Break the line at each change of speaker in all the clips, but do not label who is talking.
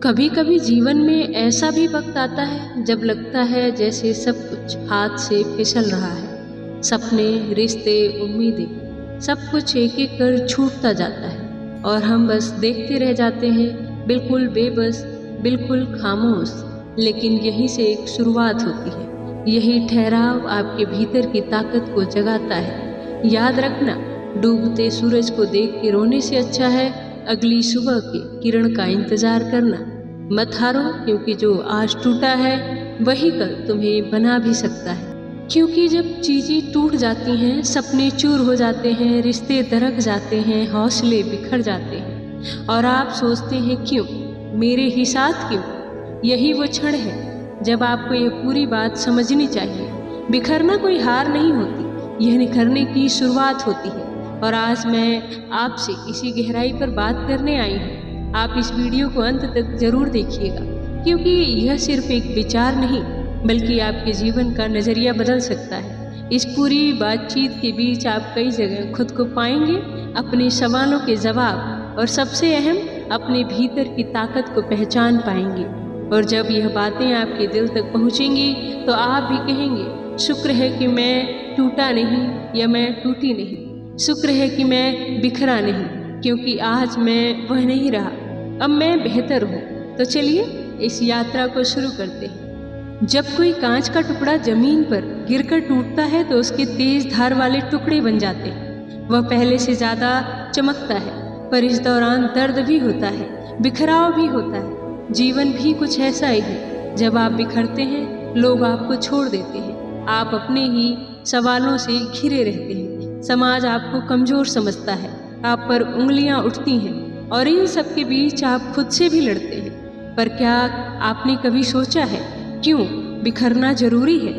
कभी कभी जीवन में ऐसा भी वक्त आता है जब लगता है जैसे सब कुछ हाथ से फिसल रहा है। सपने, रिश्ते, उम्मीदें, सब कुछ एक एक कर छूटता जाता है और हम बस देखते रह जाते हैं, बिल्कुल बेबस, बिल्कुल खामोश। लेकिन यहीं से एक शुरुआत होती है। यही ठहराव आपके भीतर की ताकत को जगाता है। याद रखना, डूबते सूरज को देख के रोने से अच्छा है अगली सुबह के किरण का इंतजार करना। मत हारो, क्योंकि जो आज टूटा है वही कल तुम्हें बना भी सकता है। क्योंकि जब चीजें टूट जाती हैं, सपने चूर हो जाते हैं, रिश्ते दरक जाते हैं, हौसले बिखर जाते हैं और आप सोचते हैं क्यों, मेरे ही साथ क्यों। यही वो क्षण है जब आपको ये पूरी बात समझनी चाहिए। बिखरना कोई हार नहीं होती, यह निखरने की शुरुआत होती है। और आज मैं आपसे इसी गहराई पर बात करने आई हूँ। आप इस वीडियो को अंत तक जरूर देखिएगा, क्योंकि यह सिर्फ एक विचार नहीं बल्कि आपके जीवन का नज़रिया बदल सकता है। इस पूरी बातचीत के बीच आप कई जगह खुद को पाएंगे, अपने सवालों के जवाब और सबसे अहम अपने भीतर की ताकत को पहचान पाएंगे। और जब यह बातें आपके दिल तक पहुँचेंगी तो आप भी कहेंगे, शुक्र है कि मैं टूटा नहीं या मैं टूटी नहीं। शुक्र है कि मैं बिखरा नहीं, क्योंकि आज मैं वह नहीं रहा, अब मैं बेहतर हूँ। तो चलिए इस यात्रा को शुरू करते हैं। जब कोई कांच का टुकड़ा जमीन पर गिरकर टूटता है तो उसके तेज धार वाले टुकड़े बन जाते हैं। वह पहले से ज़्यादा चमकता है, पर इस दौरान दर्द भी होता है, बिखराव भी होता है। जीवन भी कुछ ऐसा ही है। जब आप बिखरते हैं, लोग आपको छोड़ देते हैं, आप अपने ही सवालों से घिरे रहते हैं, समाज आपको कमज़ोर समझता है, आप पर उंगलियां उठती हैं और इन सब के बीच आप खुद से भी लड़ते हैं। पर क्या आपने कभी सोचा है क्यों बिखरना जरूरी है?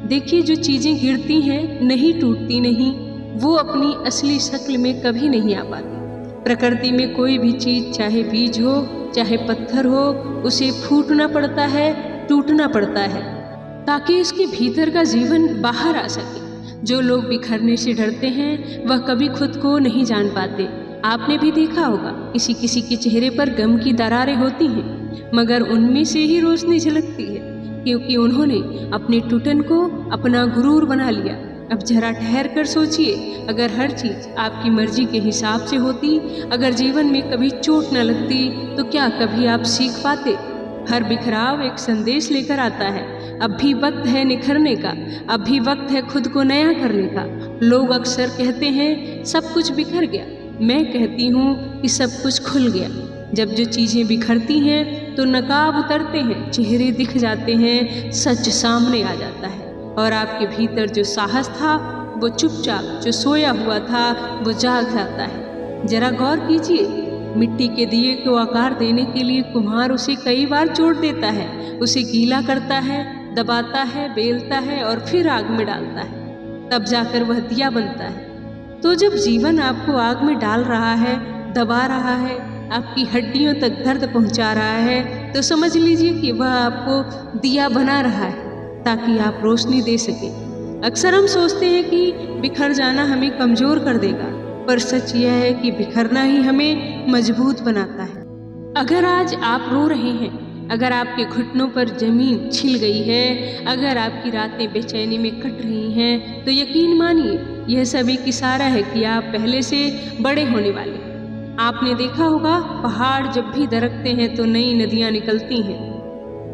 देखिए, जो चीज़ें गिरती हैं, नहीं टूटती नहीं, वो अपनी असली शक्ल में कभी नहीं आ पाती। प्रकृति में कोई भी चीज़, चाहे बीज हो चाहे पत्थर हो, उसे फूटना पड़ता है, टूटना पड़ता है, ताकि उसके भीतर का जीवन बाहर आ सके। जो लोग बिखरने से डरते हैं वह कभी खुद को नहीं जान पाते। आपने भी देखा होगा, किसी किसी के चेहरे पर गम की दरारें होती हैं, मगर उनमें से ही रोशनी झलकती है, क्योंकि उन्होंने अपने टूटन को अपना गुरूर बना लिया। अब जरा ठहर कर सोचिए, अगर हर चीज़ आपकी मर्जी के हिसाब से होती, अगर जीवन में कभी चोट न लगती, तो क्या कभी आप सीख पाते? हर बिखराव एक संदेश लेकर आता है। अब भी वक्त है निखरने का, अब भी वक्त है खुद को नया करने का। लोग अक्सर कहते हैं सब कुछ बिखर गया, मैं कहती हूँ कि सब कुछ खुल गया। जब जो चीज़ें बिखरती हैं तो नकाब उतरते हैं, चेहरे दिख जाते हैं, सच सामने आ जाता है और आपके भीतर जो साहस था, वो चुपचाप जो सोया हुआ था, वो जाग जाता है। जरा गौर कीजिए, मिट्टी के दिए को आकार देने के लिए कुम्हार उसे कई बार चोट देता है, उसे गीला करता है, दबाता है, बेलता है और फिर आग में डालता है, तब जाकर वह दिया बनता है। तो जब जीवन आपको आग में डाल रहा है, दबा रहा है, आपकी हड्डियों तक दर्द पहुंचा रहा है, तो समझ लीजिए कि वह आपको दिया बना रहा है, ताकि आप रोशनी दे सकें। अक्सर हम सोचते हैं कि बिखर जाना हमें कमज़ोर कर देगा, पर सच यह है कि बिखरना ही हमें मजबूत बनाता है। अगर आज आप रो रहे हैं, अगर आपके घुटनों पर जमीन छिल गई है, अगर आपकी रातें बेचैनी में कट रही हैं, तो यकीन मानिए यह सब एक इशारा है कि आप पहले से बड़े होने वाले। आपने देखा होगा, पहाड़ जब भी दरकते हैं तो नई नदियाँ निकलती हैं।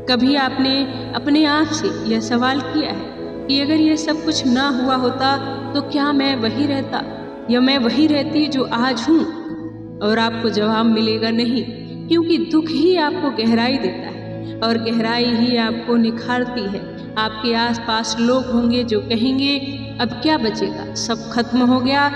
कभी आपने अपने आप से यह सवाल किया है कि अगर यह सब कुछ ना हुआ होता तो क्या मैं वही रहता या मैं वही रहती जो आज हूँ? और आपको जवाब मिलेगा नहीं, क्योंकि दुख ही आपको गहराई देता है और गहराई ही आपको निखारती है। आपके आसपास लोग होंगे जो कहेंगे अब क्या बचेगा, सब खत्म हो गया।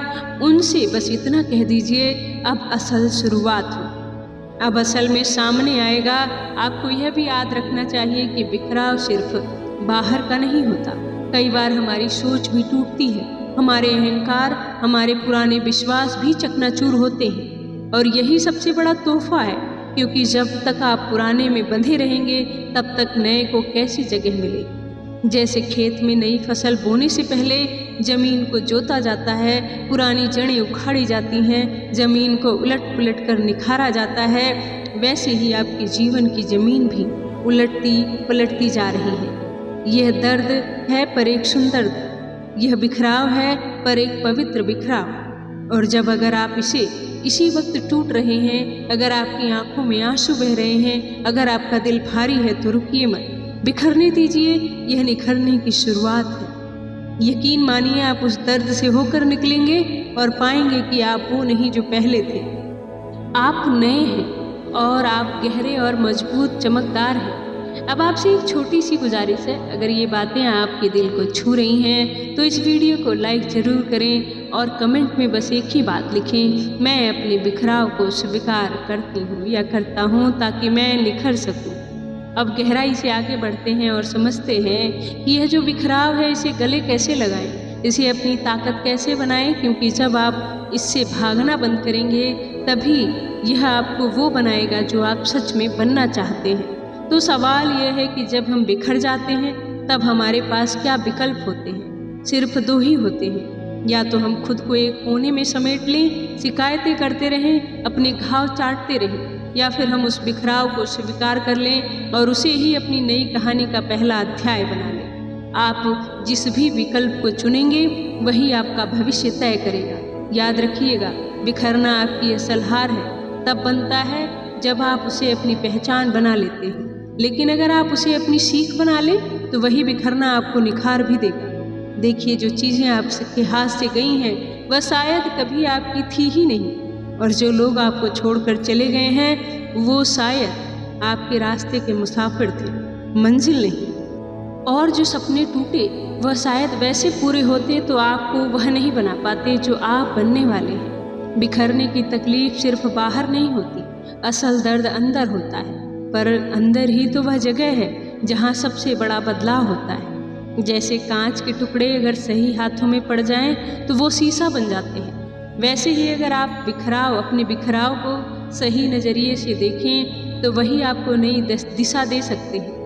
उनसे बस इतना कह दीजिए, अब असल शुरुआत हो, अब असल में सामने आएगा। आपको यह भी याद रखना चाहिए कि बिखराव सिर्फ बाहर का नहीं होता, कई बार हमारी सोच भी टूटती है, हमारे अहंकार, हमारे पुराने विश्वास भी चकनाचूर होते हैं। और यही सबसे बड़ा तोहफा है, क्योंकि जब तक आप पुराने में बंधे रहेंगे तब तक नए को कैसी जगह मिलेगी। जैसे खेत में नई फसल बोने से पहले जमीन को जोता जाता है, पुरानी जड़ें उखाड़ी जाती हैं, जमीन को उलट पुलट कर निखारा जाता है, वैसे ही आपके जीवन की जमीन भी उलटती पलटती जा रही है। यह दर्द है पर एक सुंदर दर्द, यह बिखराव है पर एक पवित्र बिखराव। और जब अगर आप इसी वक्त टूट रहे हैं, अगर आपकी आंखों में आंसू बह रहे हैं, अगर आपका दिल भारी है तो रुकिए मत, बिखरने दीजिए, यह निखरने की शुरुआत है। यकीन मानिए आप उस दर्द से होकर निकलेंगे और पाएंगे कि आप वो नहीं जो पहले थे। आप नए हैं और आप गहरे और मजबूत चमकदार हैं। अब आपसे एक छोटी सी गुजारिश है, अगर ये बातें आपके दिल को छू रही हैं तो इस वीडियो को लाइक ज़रूर करें और कमेंट में बस एक ही बात लिखें, मैं अपने बिखराव को स्वीकार करती हूँ या करता हूँ ताकि मैं निखर सकूँ। अब गहराई से आगे बढ़ते हैं और समझते हैं कि यह जो बिखराव है इसे गले कैसे लगाएं, इसे अपनी ताकत कैसे बनाएं, क्योंकि जब आप इससे भागना बंद करेंगे तभी यह आपको वो बनाएगा जो आप सच में बनना चाहते हैं। तो सवाल यह है कि जब हम बिखर जाते हैं तब हमारे पास क्या विकल्प होते हैं? सिर्फ दो ही होते हैं, या तो हम खुद को एक कोने में समेट लें, शिकायतें करते रहें, अपने घाव चाटते रहें, या फिर हम उस बिखराव को स्वीकार कर लें और उसे ही अपनी नई कहानी का पहला अध्याय बना लें। आप जिस भी विकल्प को चुनेंगे वही आपका भविष्य तय करेगा। याद रखिएगा, बिखरना आपकी असल हार है तब बनता है जब आप उसे अपनी पहचान बना लेते हैं, लेकिन अगर आप उसे अपनी सीख बना लें तो वही बिखरना आपको निखार भी देगा। देखिए, जो चीज़ें आपके हाथ से गई हैं वह शायद कभी आपकी थी ही नहीं, और जो लोग आपको छोड़कर चले गए हैं वो शायद आपके रास्ते के मुसाफिर थे, मंजिल नहीं। और जो सपने टूटे वह शायद वैसे पूरे होते तो आपको वह नहीं बना पाते जो आप बनने वाले हैं। बिखरने की तकलीफ सिर्फ बाहर नहीं होती, असल दर्द अंदर होता है, पर अंदर ही तो वह जगह है जहाँ सबसे बड़ा बदलाव होता है। जैसे कांच के टुकड़े अगर सही हाथों में पड़ जाएं तो वो शीशा बन जाते हैं, वैसे ही अगर आप अपने बिखराव को सही नज़रिए से देखें तो वही आपको नई दिशा दे सकते हैं।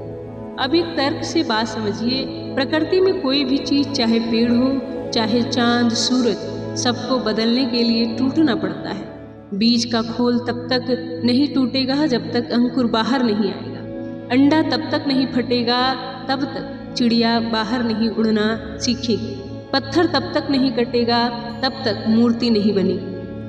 अब एक तर्क से बात समझिए, प्रकृति में कोई भी चीज़, चाहे पेड़ हो चाहे चांद सूरज, सबको बदलने के लिए टूटना पड़ता है। बीज का खोल तब तक नहीं टूटेगा जब तक अंकुर बाहर नहीं आएगा, अंडा तब तक नहीं फटेगा तब तक चिड़िया बाहर नहीं उड़ना सीखेगी, पत्थर तब तक नहीं कटेगा तब तक मूर्ति नहीं बनी।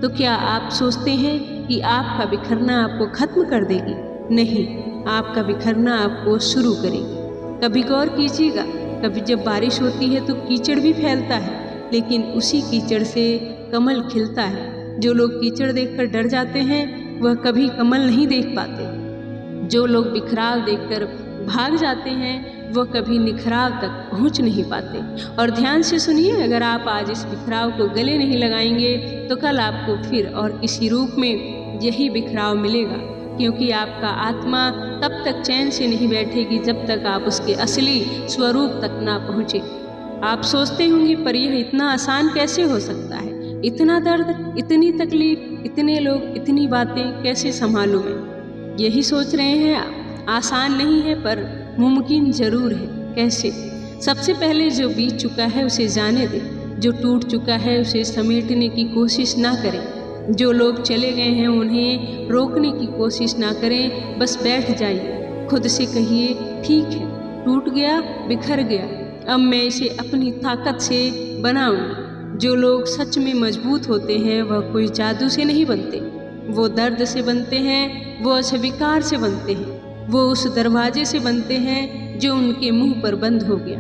तो क्या आप सोचते हैं कि आपका बिखरना आपको खत्म कर देगी? नहीं, आपका बिखरना आपको शुरू करेगी। कभी गौर कीजिएगा, कभी जब बारिश होती है तो कीचड़ भी फैलता है, लेकिन उसी कीचड़ से कमल खिलता है। जो लोग कीचड़ देखकर डर जाते हैं वह कभी कमल नहीं देख पाते। जो लोग बिखराव देखकर भाग जाते हैं वह कभी निखराव तक पहुंच नहीं पाते। और ध्यान से सुनिए, अगर आप आज इस बिखराव को गले नहीं लगाएंगे तो कल आपको फिर और किसी रूप में यही बिखराव मिलेगा, क्योंकि आपका आत्मा तब तक चैन से नहीं बैठेगी जब तक आप उसके असली स्वरूप तक ना पहुँचे। आप सोचते होंगे पर यह इतना आसान कैसे हो सकता है? इतना दर्द, इतनी तकलीफ, इतने लोग, इतनी बातें कैसे संभालूं मैं? यही सोच रहे हैं आप? आसान नहीं है पर मुमकिन ज़रूर है। कैसे? सबसे पहले जो बीत चुका है उसे जाने दें, जो टूट चुका है उसे समेटने की कोशिश ना करें, जो लोग चले गए हैं उन्हें रोकने की कोशिश ना करें, बस बैठ जाइए, खुद से कहिए ठीक है, टूट गया, बिखर गया, अब मैं इसे अपनी ताकत से बनाऊंगी। जो लोग सच में मजबूत होते हैं वह कोई जादू से नहीं बनते, वो दर्द से बनते हैं, वो अस्वीकार से बनते हैं, वो उस दरवाजे से बनते हैं जो उनके मुंह पर बंद हो गया।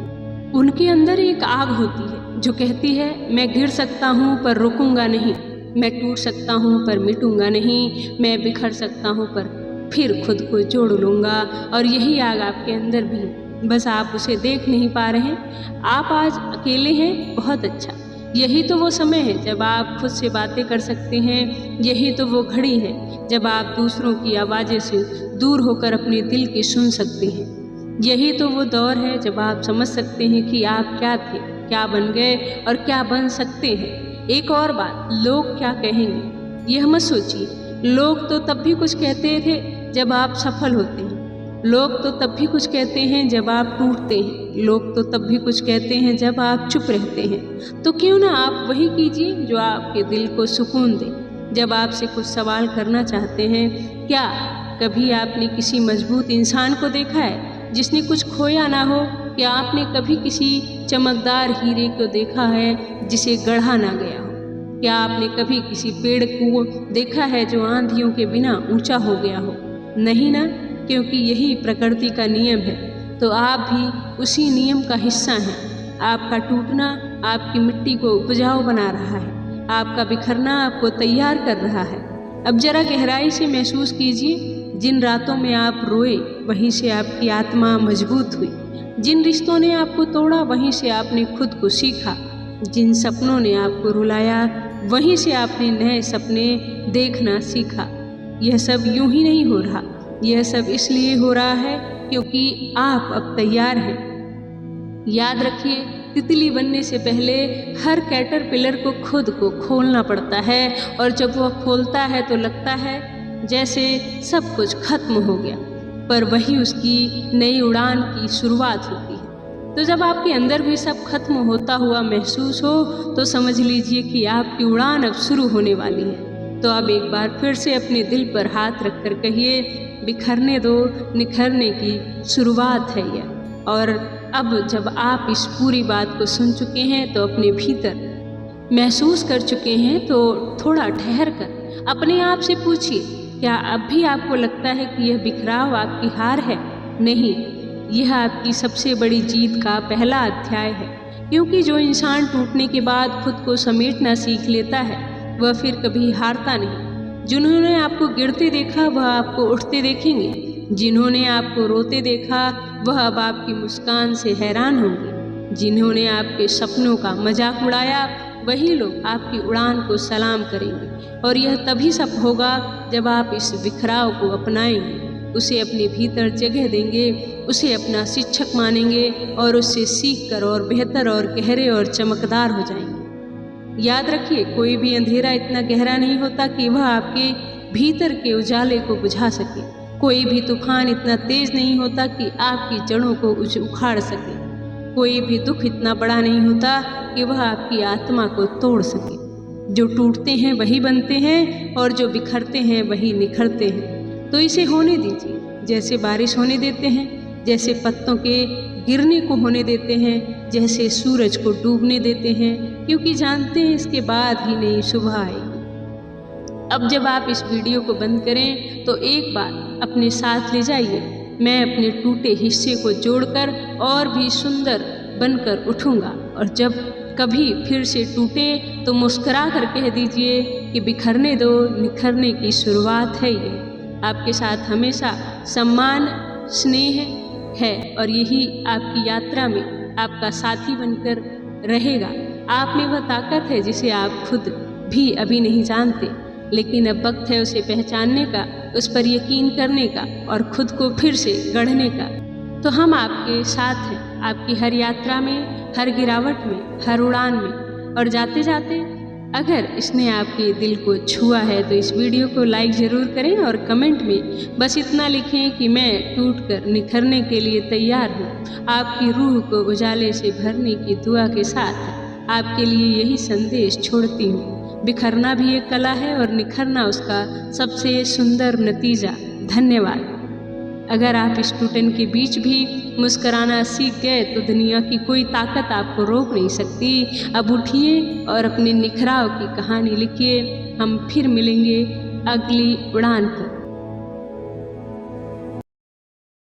उनके अंदर एक आग होती है जो कहती है मैं गिर सकता हूँ पर रुकूंगा नहीं, मैं टूट सकता हूँ पर मिटूंगा नहीं, मैं बिखर सकता हूँ पर फिर खुद को जोड़ लूँगा। और यही आग आपके अंदर भी है, बस आप उसे देख नहीं पा रहे हैं। आप आज अकेले हैं, बहुत अच्छा। यही तो वो समय है जब आप खुद से बातें कर सकते हैं, यही तो वो घड़ी है जब आप दूसरों की आवाज़ें से दूर होकर अपने दिल की सुन सकते हैं। यही तो वो दौर है जब आप समझ सकते हैं कि आप क्या थे, क्या बन गए और क्या बन सकते हैं। एक और बात, लोग क्या कहेंगे यह मत सोचिए। लोग तो तब भी कुछ कहते थे जब आप सफल होते हैं, लोग तो तब भी कुछ कहते हैं जब आप टूटते हैं, लोग तो तब भी कुछ कहते हैं जब आप चुप रहते हैं। तो क्यों ना आप वही कीजिए जो आपके दिल को सुकून दे। जब आपसे कुछ सवाल करना चाहते हैं, क्या कभी आपने किसी मजबूत इंसान को देखा है जिसने कुछ खोया ना हो? क्या आपने कभी किसी चमकदार हीरे को देखा है जिसे गढ़ा ना गया हो? क्या आपने कभी किसी पेड़ को देखा है जो आंधियों के बिना ऊंचा हो गया हो? नहीं ना, क्योंकि यही प्रकृति का नियम है। तो आप भी उसी नियम का हिस्सा हैं। आपका टूटना आपकी मिट्टी को उपजाऊ बना रहा है, आपका बिखरना आपको तैयार कर रहा है। अब जरा गहराई से महसूस कीजिए, जिन रातों में आप रोए वहीं से आपकी आत्मा मजबूत हुई, जिन रिश्तों ने आपको तोड़ा वहीं से आपने खुद को सीखा, जिन सपनों ने आपको रुलाया वहीं से आपने नए सपने देखना सीखा। यह सब यूं ही नहीं हो रहा, यह सब इसलिए हो रहा है क्योंकि आप अब तैयार हैं। याद रखिए, तितली बनने से पहले हर कैटरपिलर को खुद को खोलना पड़ता है, और जब वह खोलता है तो लगता है जैसे सब कुछ खत्म हो गया, पर वही उसकी नई उड़ान की शुरुआत होती है। तो जब आपके अंदर भी सब खत्म होता हुआ महसूस हो तो समझ लीजिए कि आपकी उड़ान अब शुरू होने वाली है। तो अब एक बार फिर से अपने दिल पर हाथ रखकर कहिए, बिखरने दो, निखरने की शुरुआत है यह। और अब जब आप इस पूरी बात को सुन चुके हैं तो अपने भीतर महसूस कर चुके हैं, तो थोड़ा ठहर कर अपने आप से पूछिए, क्या अब भी आपको लगता है कि यह बिखराव आपकी हार है? नहीं, यह आपकी सबसे बड़ी जीत का पहला अध्याय है। क्योंकि जो इंसान टूटने के बाद खुद को समेटना सीख लेता है वह फिर कभी हारता नहीं। जिन्होंने आपको गिरते देखा वह आपको उठते देखेंगे, जिन्होंने आपको रोते देखा वह अब आपकी मुस्कान से हैरान होंगे, जिन्होंने आपके सपनों का मजाक उड़ाया वही लोग आपकी उड़ान को सलाम करेंगे। और यह तभी सब होगा जब आप इस बिखराव को अपनाएंगे, उसे अपने भीतर जगह देंगे, उसे अपना शिक्षक मानेंगे और उससे सीख कर और बेहतर और गहरे और चमकदार हो जाएंगे। याद रखिए, कोई भी अंधेरा इतना गहरा नहीं होता कि वह आपके भीतर के उजाले को बुझा सके। कोई भी तूफान इतना तेज नहीं होता कि आपकी जड़ों को उखाड़ सके। कोई भी दुख इतना बड़ा नहीं होता कि वह आपकी आत्मा को तोड़ सके। जो टूटते हैं वही बनते हैं और जो बिखरते हैं वही निखरते हैं। तो इसे होने दीजिए, जैसे बारिश होने देते हैं, जैसे पत्तों के गिरने को होने देते हैं, जैसे सूरज को डूबने देते हैं, क्योंकि जानते हैं इसके बाद ही नई सुबह आएगी। अब जब आप इस वीडियो को बंद करें तो एक बार अपने साथ ले जाइए, मैं अपने टूटे हिस्से को जोड़कर और भी सुंदर बनकर उठूँगा। और जब कभी फिर से टूटे तो मुस्कुरा कर कह दीजिए कि बिखरने दो, निखरने की शुरुआत है ये। आपके साथ हमेशा सम्मान, स्नेह है और यही आपकी यात्रा में आपका साथी बनकर रहेगा। आप में वह ताकत है जिसे आप खुद भी अभी नहीं जानते, लेकिन अब वक्त है उसे पहचानने का, उस पर यकीन करने का और खुद को फिर से गढ़ने का। तो हम आपके साथ हैं, आपकी हर यात्रा में, हर गिरावट में, हर उड़ान में। और जाते जाते अगर इसने आपके दिल को छुआ है तो इस वीडियो को लाइक ज़रूर करें और कमेंट में बस इतना लिखें कि मैं टूटकर निखरने के लिए तैयार हूँ। आपकी रूह को उजाले से भरने की दुआ के साथ आपके लिए यही संदेश छोड़ती हूँ। बिखरना भी एक कला है और निखरना उसका सबसे सुंदर नतीजा। धन्यवाद। अगर आप इस टूटन के बीच भी मुस्कराना सीख गए तो दुनिया की कोई ताकत आपको रोक नहीं सकती। अब उठिए और अपने निखराव की कहानी लिखिए। हम फिर मिलेंगे अगली उड़ान पर।